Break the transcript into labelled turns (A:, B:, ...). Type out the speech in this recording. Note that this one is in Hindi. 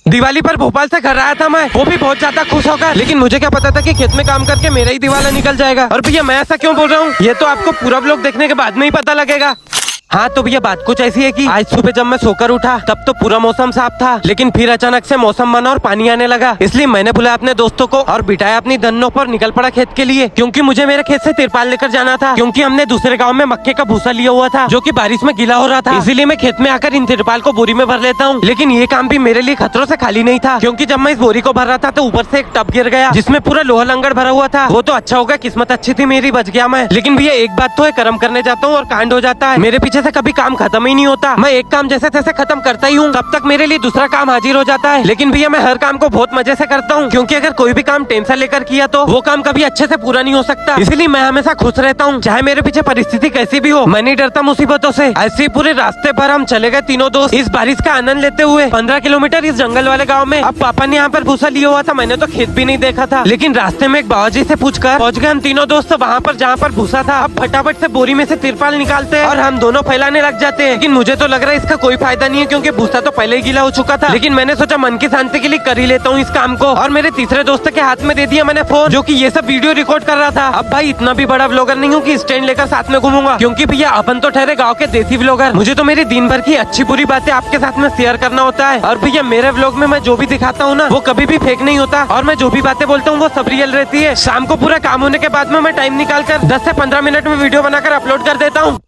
A: दिवाली पर भोपाल से घर आया था मैं, वो भी बहुत ज्यादा खुश होकर। लेकिन मुझे क्या पता था कि खेत में काम करके मेरा ही दिवाला निकल जाएगा। और भैया मैं ऐसा क्यों बोल रहा हूँ, ये तो आपको पूरा व्लॉग देखने के बाद में ही पता लगेगा। हाँ तो भैया बात कुछ ऐसी है कि आज सुबह जब मैं सोकर उठा तब तो पूरा मौसम साफ था, लेकिन फिर अचानक से मौसम बना और पानी आने लगा। इसलिए मैंने बुलाया अपने दोस्तों को और बिठाया अपनी धन्नों पर, निकल पड़ा खेत के लिए, क्योंकि मुझे मेरे खेत से तिरपाल लेकर जाना था। क्योंकि हमने दूसरे गांव में मक्के का भूसा लिया हुआ था जो कि बारिश में गीला हो रहा था। इसीलिए मैं खेत में आकर इन तिरपाल को बोरी में भर लेता हूँ। लेकिन ये काम भी मेरे लिए खतरों से खाली नहीं था, क्योंकि जब मैं इस बोरी को भर रहा था तो ऊपर से एक टब गिर गया जिसमें पूरा लोहा लंगड़ भरा हुआ था। वो तो अच्छा हो गया, किस्मत अच्छी थी मेरी, बच गया मैं। लेकिन भैया एक बात तो है, कर्म करने जाता हूँ और कांड हो जाता है। मेरे पीछे से कभी काम खत्म ही नहीं होता। मैं एक काम जैसे तैसे खत्म करता ही हूँ, तब तक मेरे लिए दूसरा काम हाजिर हो जाता है। लेकिन भैया मैं हर काम को बहुत मजे से करता हूँ, क्योंकि अगर कोई भी काम टेंशन लेकर किया तो वो काम कभी अच्छे से पूरा नहीं हो सकता। इसलिए मैं हमेशा खुश रहता हूँ, चाहे मेरे पीछे परिस्थिति कैसी भी हो। मैं नहीं डरता मुसीबतों से। ऐसे ही पूरे रास्ते पर हम चले गए तीनों दोस्त, इस बारिश का आनंद लेते हुए 15 किलोमीटर इस जंगल वाले गाँव में। अब पापा ने यहाँ पर भूसा लिया हुआ था, मैंने तो खेत भी नहीं देखा था। लेकिन रास्ते में एक बाबाजी से पूछकर पहुँच गए हम तीनों दोस्त वहाँ पर जहाँ पर भूसा था। अब फटाफट से बोरी में से तिरपाल निकालते हैं और हम दोनों फैलाने लग जाते हैं। लेकिन मुझे तो लग रहा है इसका कोई फायदा नहीं है, क्योंकि भूसा तो पहले ही गीला हो चुका था। लेकिन मैंने सोचा मन की शांति के लिए कर ही लेता हूँ इस काम को। और मेरे तीसरे दोस्त के हाथ में दे दिया मैंने फोन, जो कि ये सब वीडियो रिकॉर्ड कर रहा था। अब भाई इतना भी बड़ा व्लॉगर नहीं हूँ कि स्टैंड लेकर साथ में घूमूंगा, क्योंकि भैया अपन तो ठहरे गाँव के देसी व्लॉगर। मुझे तो मेरी दिन भर की अच्छी बुरी बातें आपके साथ में शेयर करना होता है। और भैया मेरे व्लॉग में मैं जो भी दिखाता हूँ ना, वो कभी भी फेक नहीं होता। और मैं जो भी बातें बोलता हूँ वो सब रियल रहती है। शाम को पूरा काम होने के बाद में मैं टाइम निकाल कर 10 से 15 मिनट में वीडियो बनाकर अपलोड कर देता हूँ।